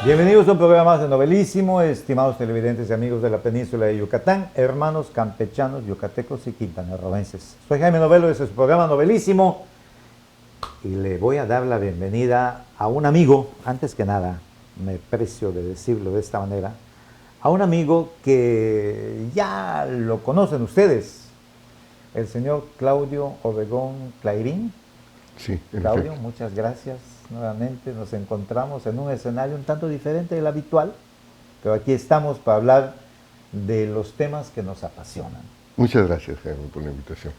Bienvenidos a un programa más de Novelísimo, estimados televidentes y amigos de la península de Yucatán, hermanos campechanos, yucatecos y quintanarroenses. Soy Jaime Novelo, este es su programa Novelísimo y le voy a dar la bienvenida a un amigo, antes que nada, me precio de decirlo de esta manera, a un amigo que ya lo conocen ustedes, el señor Claudio Obregón Clairín. Sí, en Claudio, efecto. muchas gracias. Nuevamente nos encontramos en un escenario un tanto diferente del habitual, pero aquí estamos para hablar de los temas que nos apasionan. Muchas gracias, Jaime, por la invitación.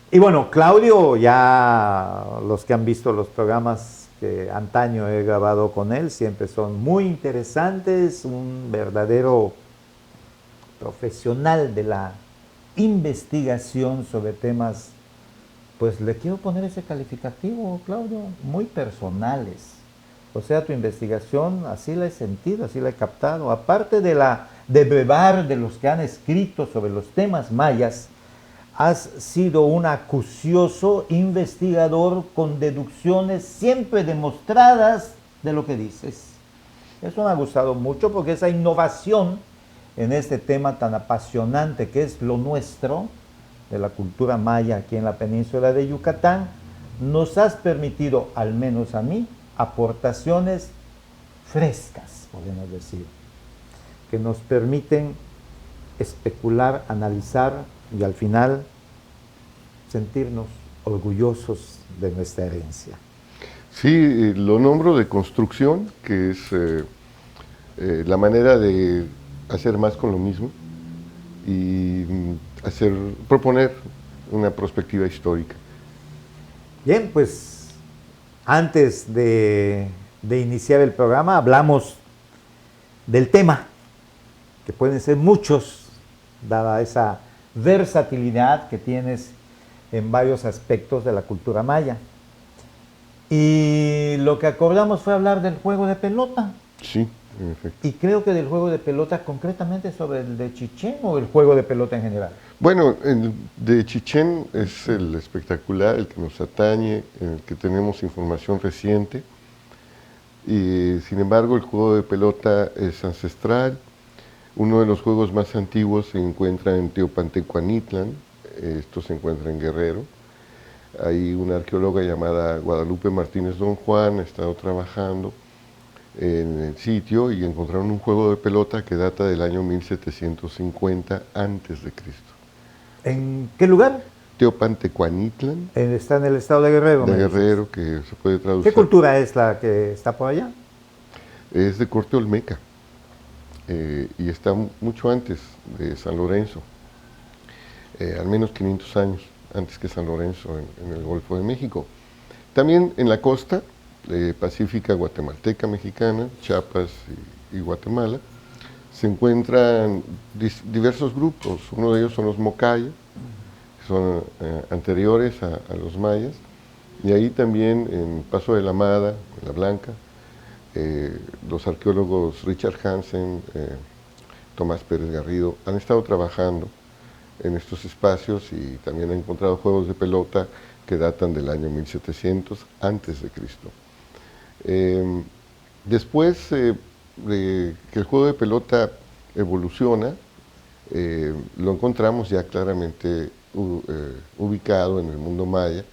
Y bueno, Claudio, ya los que han visto los programas que antaño he grabado con él, siempre son muy interesantes, un verdadero profesional de la investigación sobre temas. Pues le quiero poner ese calificativo, Claudio, muy personales. O sea, tu investigación, así la he sentido, así la he captado. Aparte de brevar de los que han escrito sobre los temas mayas, has sido un acucioso investigador con deducciones siempre demostradas de lo que dices. Eso me ha gustado mucho porque esa innovación en este tema tan apasionante que es lo nuestro, de la cultura maya aquí en la península de Yucatán, nos has permitido, al menos a mí, aportaciones frescas, podemos decir, que nos permiten especular, analizar y al final sentirnos orgullosos de nuestra herencia. Sí, lo nombro de construcción, que es la manera de hacer más con lo mismo y proponer una perspectiva histórica. Bien, pues antes de iniciar el programa hablamos del tema, que pueden ser muchos, dada esa versatilidad que tienes en varios aspectos de la cultura maya. Y lo que acordamos fue hablar del juego de pelota. Sí, en efecto. Y creo que del juego de pelota concretamente sobre el de Chichén o el juego de pelota en general. Bueno, el de Chichén es el espectacular, el que nos atañe, en el que tenemos información reciente. Y, sin embargo, el juego de pelota es ancestral. Uno de los juegos más antiguos se encuentra en Teopantecuanitlan, esto se encuentra en Guerrero. Hay una arqueóloga llamada Guadalupe Martínez Don Juan, ha estado trabajando en el sitio y encontraron un juego de pelota que data del año 1750 antes de Cristo. ¿En qué lugar? Teopantecuanitlan, Está en el estado de Guerrero, de me dices. Guerrero, que se puede ¿Qué traducir. cultura es la que está por allá? Es de corte olmeca y está mucho antes de San Lorenzo, al menos 500 años antes que San Lorenzo en el Golfo de México. También en la costa pacífica guatemalteca mexicana, Chiapas y Guatemala, se encuentran diversos grupos. Uno de ellos son los Mocaya, que son anteriores a los mayas, y ahí también en Paso de la Amada, en La Blanca, los arqueólogos Richard Hansen, Tomás Pérez Garrido han estado trabajando en estos espacios y también han encontrado juegos de pelota que datan del año 1700 antes de Cristo. Después de que el juego de pelota evoluciona, lo encontramos ya claramente ubicado en el mundo maya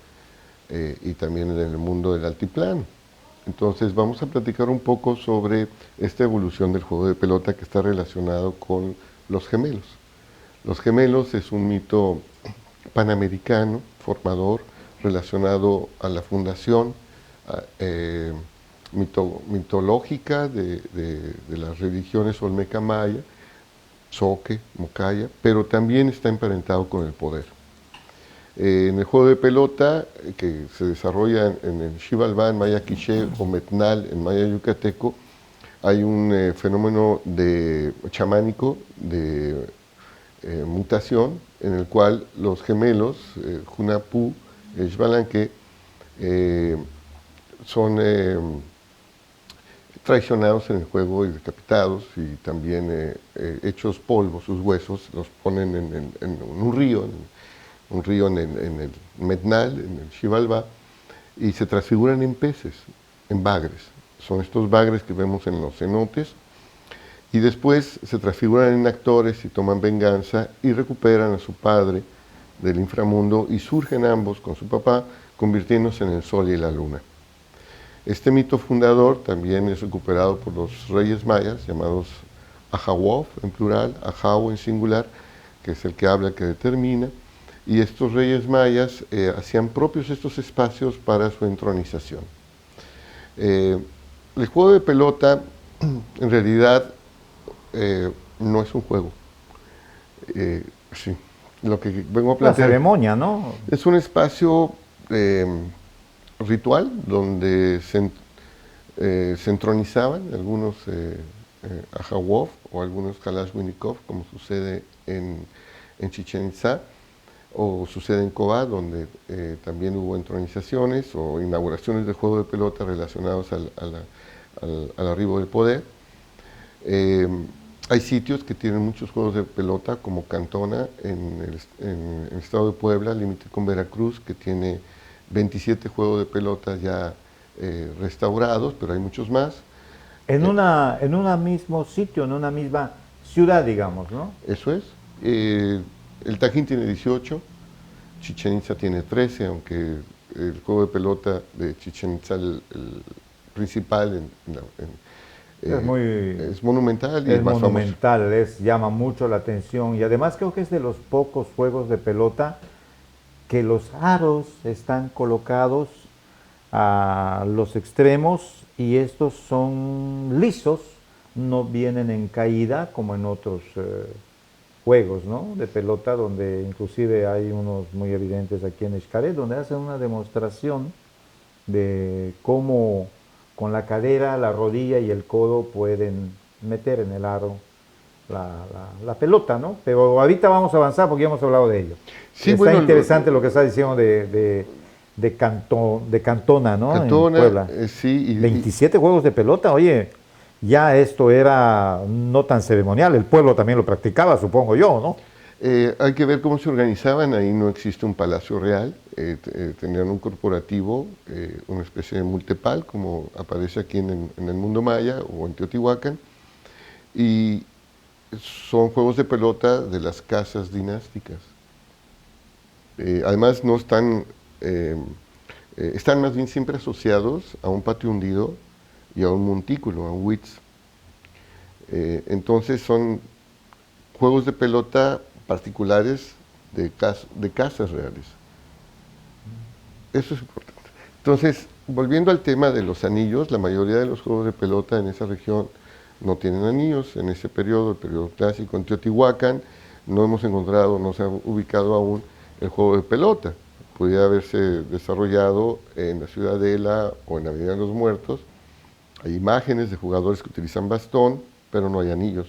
y también en el mundo del altiplano. Entonces vamos a platicar un poco sobre esta evolución del juego de pelota que está relacionado con los gemelos. Los gemelos es un mito panamericano, formador, relacionado a la fundación mitológica de las religiones olmeca maya, Zoque, Mocaya, pero también está emparentado con el poder. En el juego de pelota, que se desarrolla en el Xibalbá, maya quiché o metnal, en maya yucateco, hay un fenómeno chamánico de mutación en el cual los gemelos, Junapú, Xbalanque, son traicionados en el juego y decapitados y también hechos polvo, sus huesos los ponen en un río, en el Metnal, en el Xibalbá, y se transfiguran en peces, en bagres. son estos bagres que vemos en los cenotes, y después se transfiguran en actores y toman venganza y recuperan a su padre del inframundo y surgen ambos con su papá, convirtiéndose en el sol y la luna. Este mito fundador también es recuperado por los reyes mayas, llamados Ahawof en plural, Ahawo en singular, que es el que habla, el que determina, y estos reyes mayas hacían propios estos espacios para su entronización. El juego de pelota, en realidad, no es un juego. Sí, lo que vengo a La plantear ceremonia, ¿no? es un espacio ritual donde se entronizaban algunos Ahawof o algunos Kalashnikov, como sucede en Chichén Itzá, o sucede en Cobá, donde también hubo entronizaciones o inauguraciones de juego de pelota relacionados al arribo del poder. Hay sitios que tienen muchos juegos de pelota, como Cantona, en el estado de Puebla, límite con Veracruz, que tiene 27 juegos de pelota ya restaurados, pero hay muchos más. En un mismo sitio, en una misma ciudad, digamos, ¿no? Eso es. El Tajín tiene 18, Chichén Itzá tiene 13, aunque el juego de pelota de Chichén Itzá, el principal, Es muy, es monumental y es el más famoso. monumental, llama mucho la atención y además creo que es de los pocos juegos de pelota que los aros están colocados a los extremos y estos son lisos, no vienen en caída como en otros juegos, ¿no? De pelota, donde inclusive hay unos muy evidentes aquí en Xcaret, donde hacen una demostración de cómo con la cadera, la rodilla y el codo pueden meter en el aro la pelota, ¿no? Pero ahorita vamos a avanzar porque ya hemos hablado de ello. Sí, Está bueno, interesante lo que está diciendo de Cantona, ¿no? En Cantona, Puebla. sí, 27 juegos de pelota, oye, ya esto era no tan ceremonial, el pueblo también lo practicaba, supongo yo, ¿no? hay que ver cómo se organizaban, ahí no existe un palacio real, tenían un corporativo, una especie de multepal, como aparece aquí en el mundo maya o en Teotihuacán, y son juegos de pelota de las casas dinásticas. Además no están, están más bien siempre asociados a un patio hundido y a un montículo, a un witz. Entonces son juegos de pelota particulares de casas reales. Eso es importante. Entonces, volviendo al tema de los anillos, la mayoría de los juegos de pelota en esa región no tienen anillos. En ese periodo, el periodo clásico en Teotihuacán, no hemos encontrado, no se ha ubicado aún el juego de pelota. Podría haberse desarrollado en la Ciudadela o en la Avenida de los Muertos. Hay imágenes de jugadores que utilizan bastón, pero no hay anillos.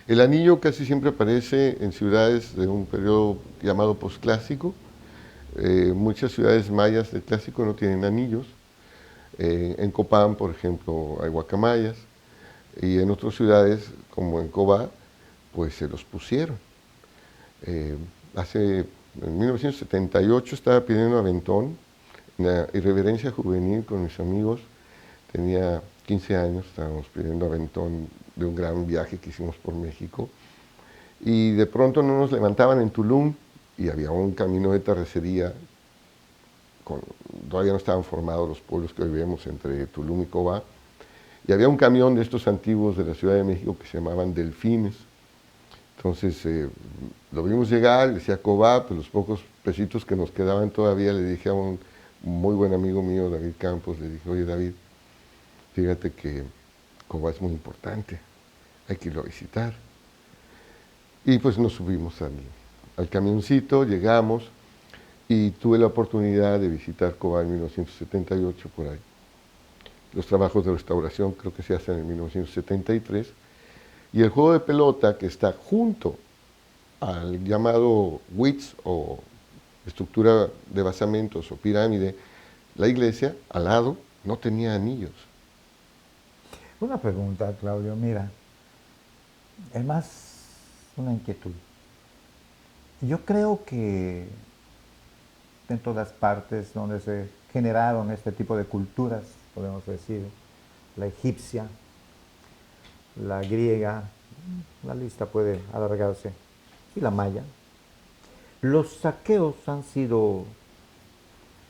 El anillo casi siempre aparece en ciudades de un periodo llamado posclásico. Muchas ciudades mayas del clásico no tienen anillos. En Copán, por ejemplo, hay guacamayas. Y en otras ciudades, como en Cobá, pues se los pusieron. En 1978 estaba pidiendo aventón, en la irreverencia juvenil con mis amigos. Tenía 15 años, estábamos pidiendo aventón de un gran viaje que hicimos por México, y de pronto no nos levantaban en Tulum, y había un camino de terracería, todavía no estaban formados los pueblos que hoy vemos entre Tulum y Cobá, y había un camión de estos antiguos de la Ciudad de México que se llamaban Delfines. Entonces lo vimos llegar, decía Cobá, pues los pocos pesitos que nos quedaban todavía, le dije a un muy buen amigo mío, David Campos, le dije, oye David, fíjate que Cobá es muy importante, hay que irlo a visitar. Y pues nos subimos al camioncito, llegamos y tuve la oportunidad de visitar Cobá en 1978 por ahí. Los trabajos de restauración creo que se hacen en 1973. Y el juego de pelota que está junto al llamado WITS o estructura de basamentos o pirámide, la iglesia al lado no tenía anillos. Una pregunta, Claudio, mira, es más una inquietud. Yo creo que en todas partes donde se generaron este tipo de culturas podemos decir, la egipcia, la griega, la lista puede alargarse, y la maya. Los saqueos han sido,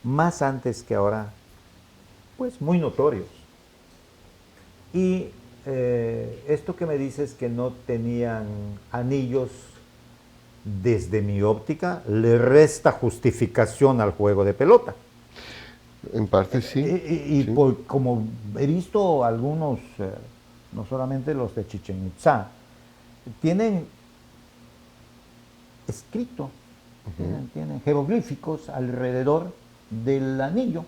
más antes que ahora, pues muy notorios. Y esto que me dices que no tenían anillos, desde mi óptica, le resta justificación al juego de pelota. En parte sí. Y sí. Como he visto algunos, no solamente los de Chichén Itzá, tienen escrito, tienen jeroglíficos alrededor del anillo.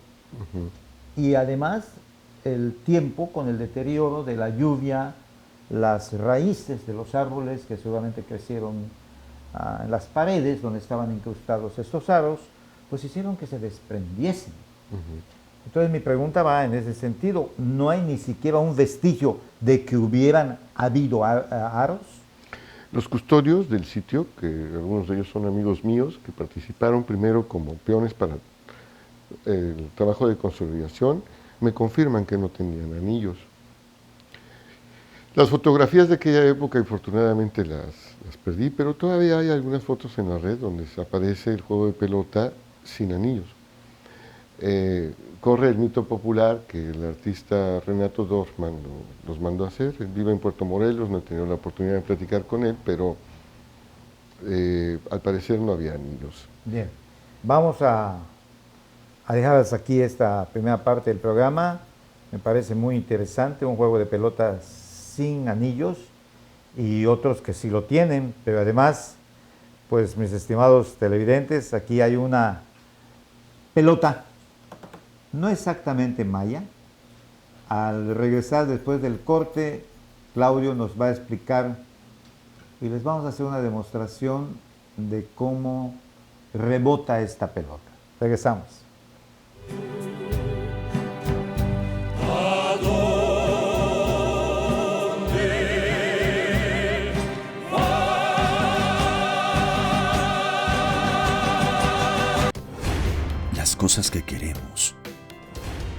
Y además el tiempo con el deterioro de la lluvia, las raíces de los árboles que seguramente crecieron en las paredes donde estaban incrustados estos aros, pues hicieron que se desprendiesen. Entonces mi pregunta va en ese sentido. ¿No hay ni siquiera un vestigio de que hubieran habido aros? Los custodios del sitio, que algunos de ellos son amigos míos, que participaron primero como peones para el trabajo de consolidación, me confirman que no tenían anillos. Las fotografías de aquella época, infortunadamente, las perdí, pero todavía hay algunas fotos en la red donde aparece el juego de pelota sin anillos. Corre el mito popular que el artista Renato Dorfman los mandó a hacer. Él vive en Puerto Morelos, no he tenido la oportunidad de platicar con él, pero al parecer no había anillos. Bien, vamos a dejar hasta aquí esta primera parte del programa. Me parece muy interesante, un juego de pelota sin anillos y otros que sí lo tienen, pero además, pues mis estimados televidentes, aquí hay una pelota, no exactamente maya. Al regresar después del corte, Claudio nos va a explicar y les vamos a hacer una demostración de cómo rebota esta pelota. Regresamos. Las cosas que queremos,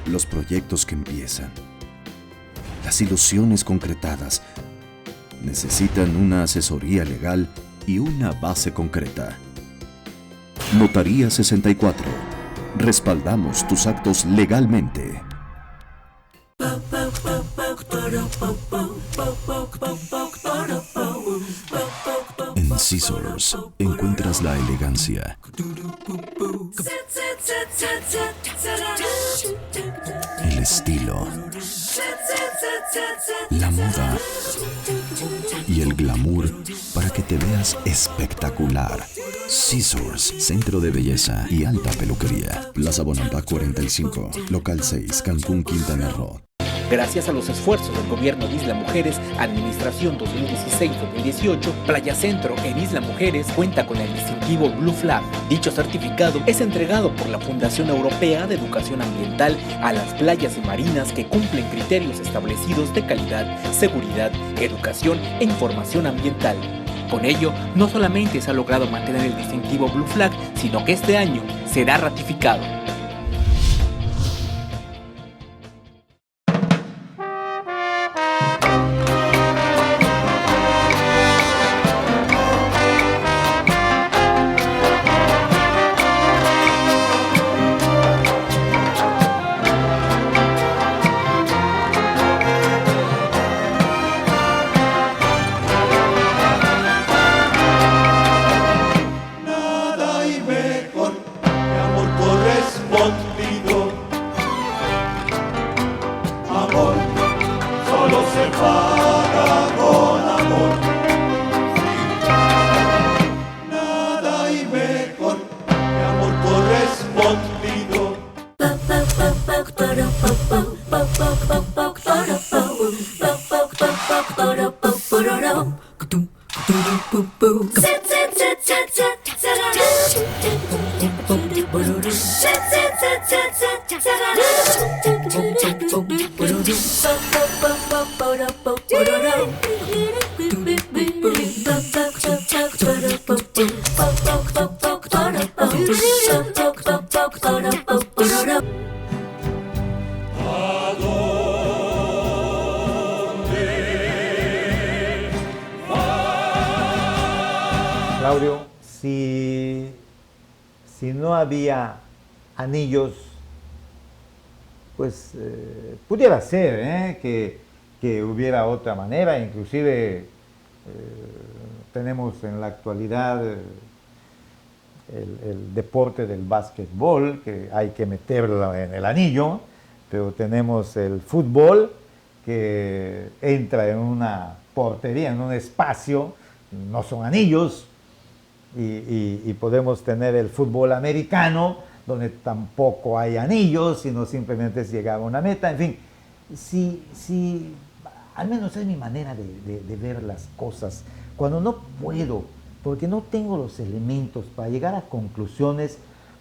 los proyectos que empiezan, las ilusiones concretadas, necesitan una asesoría legal y una base concreta. Notaría 64. Respaldamos tus actos legalmente. En Scissors encuentras la elegancia, el estilo, la moda y el glamour para que te veas espectacular. Scissors, centro de belleza y alta peluquería. Plaza Bonampak 45, local 6, Cancún, Quintana Roo. Gracias a los esfuerzos del gobierno de Isla Mujeres, Administración 2016-2018, Playa Centro en Isla Mujeres cuenta con el distintivo Blue Flag. Dicho certificado es entregado por la Fundación Europea de Educación Ambiental a las playas y marinas que cumplen criterios establecidos de calidad, seguridad, educación e información ambiental. Con ello, no solamente se ha logrado mantener el distintivo Blue Flag, sino que este año será ratificado. Claudio, si no había anillos, pues pudiera ser que hubiera otra manera, inclusive tenemos en la actualidad el deporte del básquetbol, que hay que meterlo en el anillo, pero tenemos el fútbol, que entra en una portería, en un espacio, no son anillos, y podemos tener el fútbol americano, donde tampoco hay anillos, sino simplemente es llegar a una meta. En fin, si al menos es mi manera de ver las cosas. Cuando no puedo, porque no tengo los elementos para llegar a conclusiones,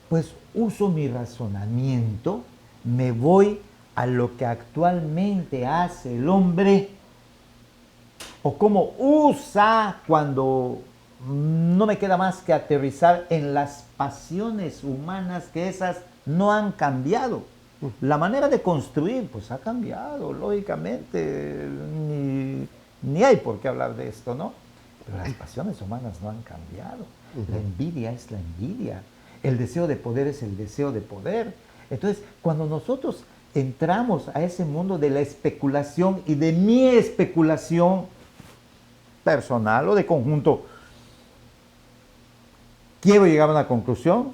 pues uso mi razonamiento, me voy a lo que actualmente hace el hombre, o cómo usa cuando no me queda más que aterrizar en las pasiones humanas, que esas no han cambiado. La manera de construir, pues ha cambiado, lógicamente, ni hay por qué hablar de esto, ¿no? Pero las pasiones humanas no han cambiado. La envidia es la envidia. El deseo de poder es el deseo de poder. Entonces, cuando nosotros entramos a ese mundo de la especulación y de mi especulación personal o de conjunto, quiero llegar a una conclusión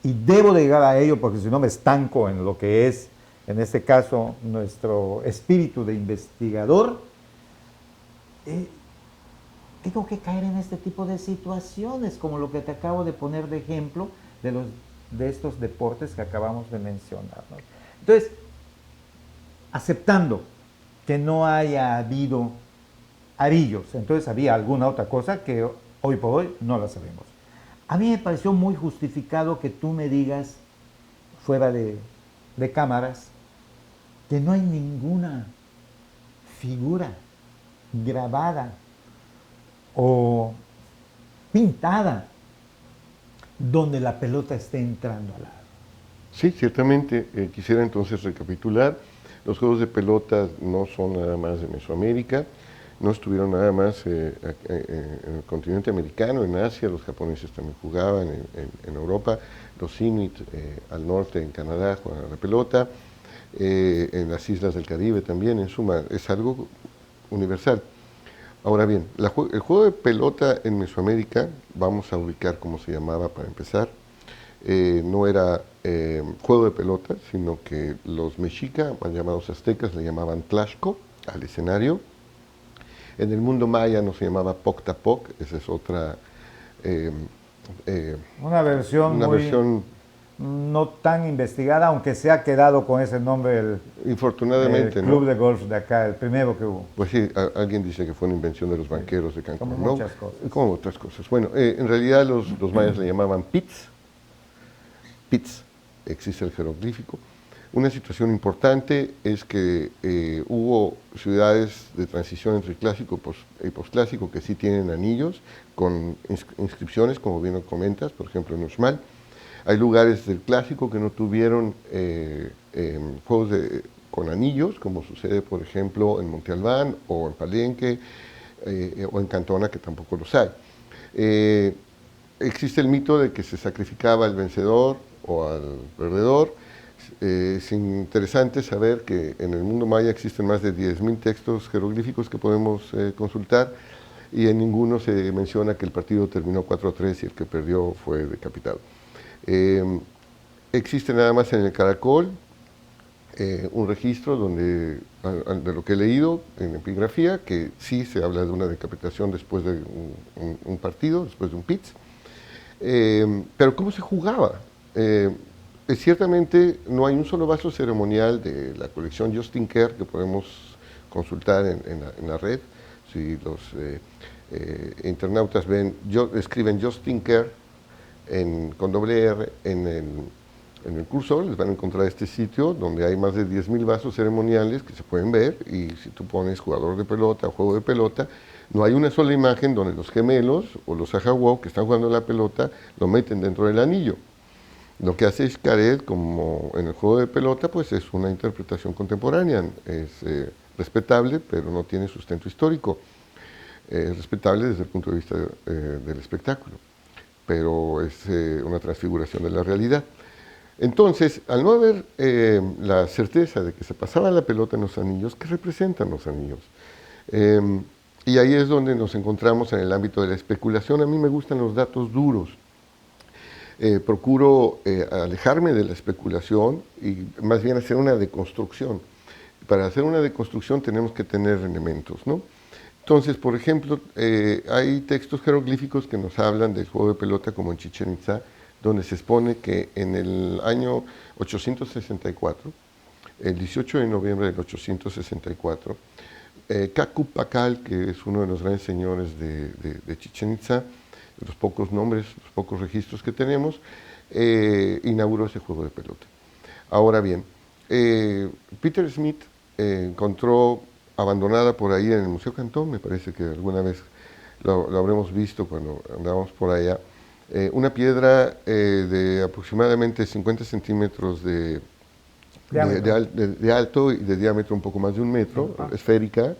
y debo de llegar a ello, porque si no me estanco en lo que es, en este caso, nuestro espíritu de investigador. Tengo que caer en este tipo de situaciones, como lo que te acabo de poner de ejemplo de estos deportes que acabamos de mencionar, ¿no? Entonces, aceptando que no haya habido anillos, entonces había alguna otra cosa que hoy por hoy no la sabemos. A mí me pareció muy justificado que tú me digas, fuera de cámaras, que no hay ninguna figura grabada o pintada donde la pelota esté entrando al aro. Sí, ciertamente. Quisiera entonces recapitular. Los juegos de pelota no son nada más de Mesoamérica, no estuvieron nada más en el continente americano, en Asia, los japoneses también jugaban, en Europa, los inuit al norte, en Canadá, juegan a la pelota, en las islas del Caribe también, en suma, es algo universal. Ahora bien, el juego de pelota en Mesoamérica, vamos a ubicar cómo se llamaba para empezar, no era juego de pelota, sino que los mexicas, mal llamados aztecas, le llamaban tlaxco al escenario. En el mundo maya no se llamaba Poctapoc, esa es otra... una versión no tan investigada, aunque se ha quedado con ese nombre infortunadamente, el club de golf de acá, el primero que hubo. Pues sí, alguien dice que fue una invención de los banqueros de Cancún, como muchas cosas. Como otras cosas. Bueno, en realidad los mayas le llamaban pits, existe el jeroglífico. Una situación importante es que hubo ciudades de transición entre clásico y posclásico que sí tienen anillos con inscripciones, como bien lo comentas, por ejemplo en Uxmal. Hay lugares del clásico que no tuvieron juegos con anillos, como sucede, por ejemplo, en Monte Albán o en Palenque o en Cantona, que tampoco los hay. Existe el mito de que se sacrificaba al vencedor o al perdedor. Es interesante saber que en el mundo maya existen más de 10.000 textos jeroglíficos que podemos consultar, y en ninguno se menciona que el partido terminó 4-3 y el que perdió fue decapitado. Existe nada más en el Caracol un registro donde, de lo que he leído en epigrafía, que sí se habla de una decapitación después de un partido, después de un pitch. Pero ¿cómo se jugaba? Ciertamente no hay un solo vaso ceremonial de la colección Justin Kerr que podemos consultar en la red. Si los internautas escriben Justin Kerr con doble R en el cursor, les van a encontrar este sitio donde hay más de 10.000 vasos ceremoniales que se pueden ver, y si tú pones jugador de pelota o juego de pelota, no hay una sola imagen donde los gemelos o los ajahuau que están jugando la pelota lo meten dentro del anillo. Lo que hace Xcaret, como en el juego de pelota, pues es una interpretación contemporánea, es respetable, pero no tiene sustento histórico. respetable desde el punto de vista del espectáculo, pero es una transfiguración de la realidad. Entonces, al no haber la certeza de que se pasaba la pelota en los anillos, ¿qué representan los anillos? Y ahí es donde nos encontramos en el ámbito de la especulación. A mí me gustan los datos duros. Procuro alejarme de la especulación y más bien hacer una deconstrucción. Para hacer una deconstrucción tenemos que tener elementos, ¿no? Entonces, por ejemplo, hay textos jeroglíficos que nos hablan del juego de pelota como en Chichén Itzá, donde se expone que en el año 864, el 18 de noviembre del 864, Cacu Pacal, que es uno de los grandes señores de Chichén Itzá, de los pocos nombres, los pocos registros que tenemos, inauguró ese juego de pelota. Ahora bien, Peter Smith encontró abandonada por ahí en el Museo Cantón, me parece que alguna vez lo habremos visto cuando andábamos por allá, una piedra de aproximadamente 50 centímetros de alto y de diámetro un poco más de 1 metro, esférica,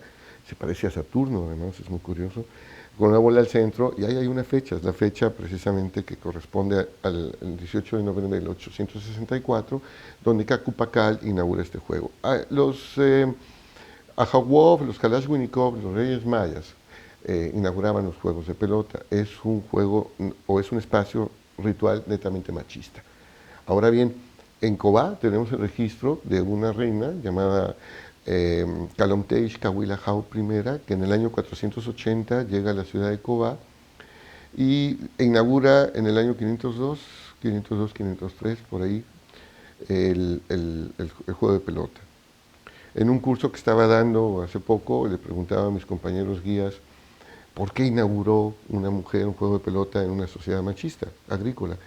se parece a Saturno además, es muy curioso, con una bola al centro, y ahí hay una fecha, es la fecha precisamente que corresponde al 18 de noviembre del 864, donde Cacu Pacal inaugura este juego. Los Ajahuov, los Kalashnikov, los Reyes Mayas, inauguraban los juegos de pelota. Es un juego o es un espacio ritual netamente machista. Ahora bien, en Cobá tenemos el registro de una reina llamada Kalomteish Kawilahau I, que en el año 480 llega a la ciudad de Cobá e inaugura en el año 502, 503, por ahí, el juego de pelota. En un curso que estaba dando hace poco, le preguntaba a mis compañeros guías por qué inauguró una mujer un juego de pelota en una sociedad machista, agrícola.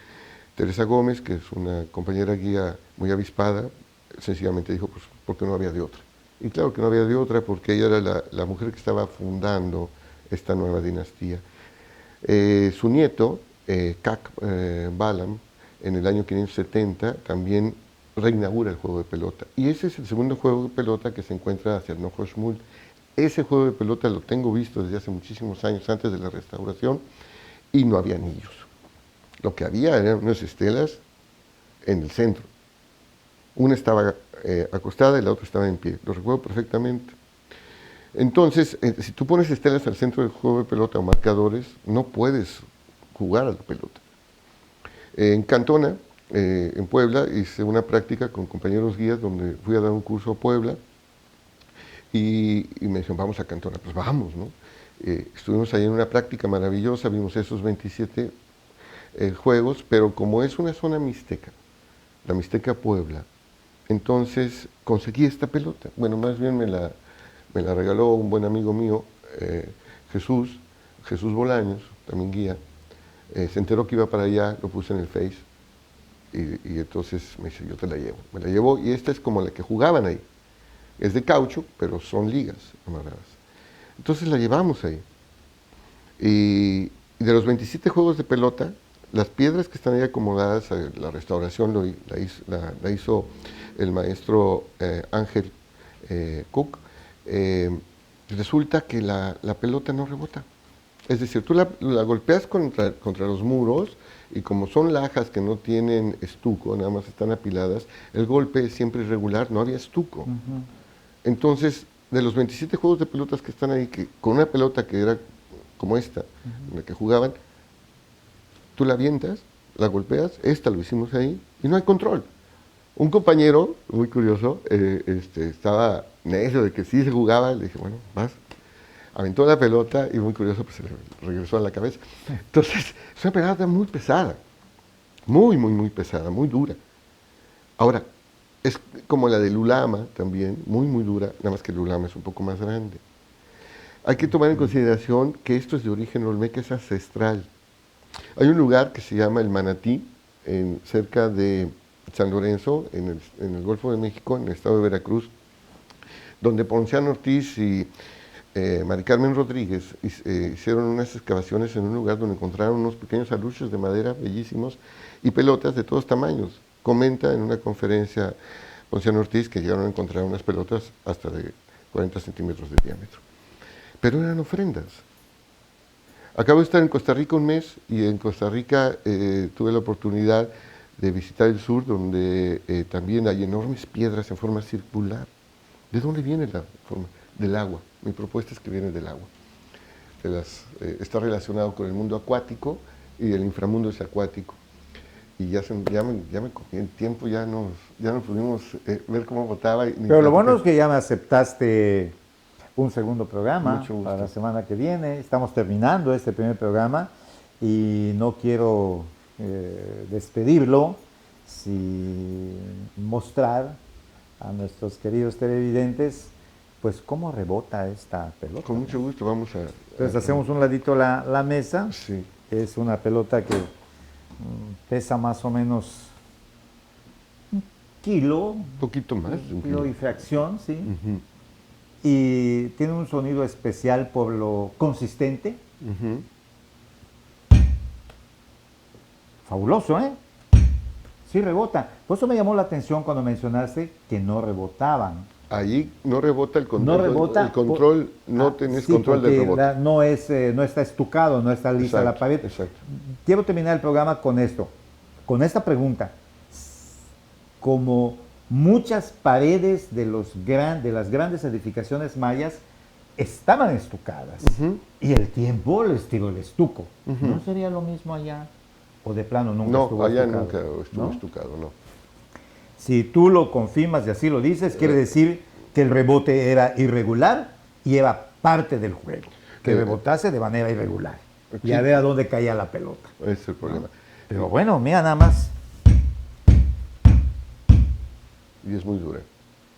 Teresa Gómez, que es una compañera guía muy avispada, sencillamente dijo, pues, porque no había de otra. Y claro que no había de otra porque ella era la mujer que estaba fundando esta nueva dinastía. Su nieto, Kak Balam, en el año 570, también reinaugura el juego de pelota. Y ese es el segundo juego de pelota que se encuentra hacia el Nojo Shmul. Ese juego de pelota lo tengo visto desde hace muchísimos años, antes de la restauración, y no había anillos. Lo que había eran unas estelas en el centro. Una estaba acostada y la otra estaba en pie. Lo recuerdo perfectamente. Entonces, si tú pones estelas al centro del juego de pelota o marcadores, no puedes jugar a la pelota. En Cantona, en Puebla, hice una práctica con compañeros guías donde fui a dar un curso a Puebla y me dijeron, vamos a Cantona. Pues vamos, ¿no? Estuvimos ahí en una práctica maravillosa, vimos esos 27 juegos, pero como es una zona mixteca, la Mixteca Puebla, entonces conseguí esta pelota. Bueno, más bien me la regaló un buen amigo mío, Jesús Bolaños, también guía. Se enteró que iba para allá, lo puse en el Face y entonces me dice, yo te la llevo. Me la llevó y esta es como la que jugaban ahí. Es de caucho, pero son ligas amarradas. Entonces la llevamos ahí. Y de los 27 juegos de pelota, las piedras que están ahí acomodadas, la restauración la hizo el maestro Ángel Cook, resulta que la pelota no rebota. Es decir, tú la golpeas contra los muros y como son lajas que no tienen estuco, nada más están apiladas, el golpe es siempre irregular, no había estuco. Entonces, de los 27 juegos de pelotas que están ahí, con una pelota que era como esta, en la que jugaban, tú la avientas, la golpeas, esta lo hicimos ahí, y no hay control. Un compañero, muy curioso, estaba necio de que sí se jugaba, le dije, bueno, vas. Aventó la pelota y muy curioso, pues se le regresó a la cabeza. Entonces, es una pelota muy pesada, muy pesada, muy dura. Ahora, es como la del Ulama también, muy dura, nada más que el Ulama es un poco más grande. Hay que tomar en consideración que esto es de origen olmeca, es ancestral. Hay un lugar que se llama el Manatí, cerca de San Lorenzo, en el Golfo de México, en el estado de Veracruz, donde Ponciano Ortiz y Mari Carmen Rodríguez hicieron unas excavaciones en un lugar donde encontraron unos pequeños aluches de madera bellísimos y pelotas de todos tamaños. Comenta en una conferencia Ponciano Ortiz que llegaron a encontrar unas pelotas hasta de 40 centímetros de diámetro. Pero eran ofrendas. Acabo de estar en Costa Rica un mes y en Costa Rica tuve la oportunidad de visitar el sur, donde también hay enormes piedras en forma circular. ¿De dónde viene la forma? Del agua. Mi propuesta es que viene del agua. Está relacionado con el mundo acuático y el inframundo es acuático. Y ya me comí el tiempo, ya no pudimos ver cómo votaba. Pero lo bueno es que ya me aceptaste un segundo programa Mucho gusto. para la semana que viene. Estamos terminando este primer programa y no quiero despedirlo sin mostrar a nuestros queridos televidentes pues cómo rebota esta pelota. Con mucho gusto, vamos a... Entonces hacemos un ladito la mesa. Sí. Es una pelota que pesa más o menos un kilo, Un poquito más. de un kilo y kilo. fracción, sí. Ujú, Y tiene un sonido especial por lo consistente. ujú. Fabuloso, ¿eh? Sí rebota. Por eso me llamó la atención cuando mencionaste que no rebotaban. Ahí no rebota el control. No rebota. El control, no tenés control del rebote. No está estucado, no está lisa la Exacto, pared. exacto. Quiero terminar el programa con esto, con esta pregunta. Como muchas paredes de las grandes edificaciones mayas estaban estucadas Ujú. y el tiempo les tiró el estuco. Ujú. ¿No sería lo mismo allá? ¿O de plano nunca No, estuvo allá estucado? nunca estuvo ¿No? estucado, no. Si tú lo confirmas y así lo dices, quiere decir que el rebote era irregular y era parte del juego. Que rebotase de manera irregular. Y a Sí. ver a dónde caía la pelota. Ese es el problema. Pero bueno, mira nada más. Y es muy dura,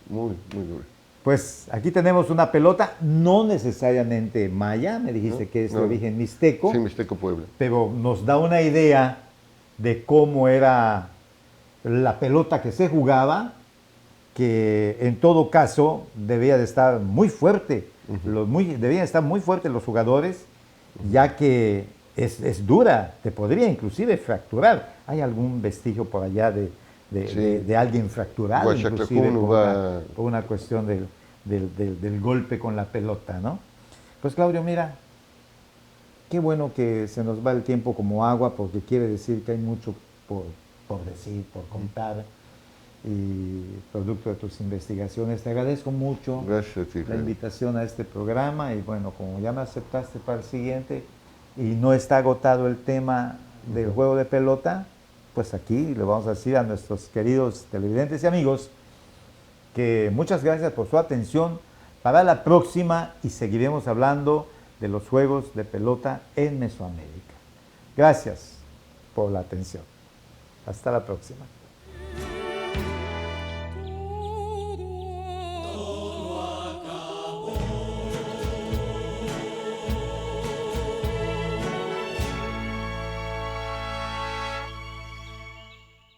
muy, muy dura. Pues aquí tenemos una pelota, no necesariamente maya, me dijiste que es de no. origen mixteco, Sí, Mixteco, Puebla. pero nos da una idea de cómo era la pelota que se jugaba, que en todo caso debía de estar muy fuerte, debían estar muy fuertes los jugadores, ya que es dura, te podría inclusive fracturar. ¿Hay algún vestigio por allá de alguien fracturado, Guaxaclacuno inclusive va- por una cuestión del golpe con la pelota, ¿no? Pues Claudio, mira, qué bueno que se nos va el tiempo como agua, porque quiere decir que hay mucho por decir, por contar, y producto de tus investigaciones. Te agradezco mucho Gracias a ti, la Freddy. invitación a este programa, y bueno, como ya me aceptaste para el siguiente, y no está agotado el tema del juego de pelota, pues aquí le vamos a decir a nuestros queridos televidentes y amigos que muchas gracias por su atención. Para la próxima y seguiremos hablando de los juegos de pelota en Mesoamérica. Gracias por la atención. Hasta la próxima.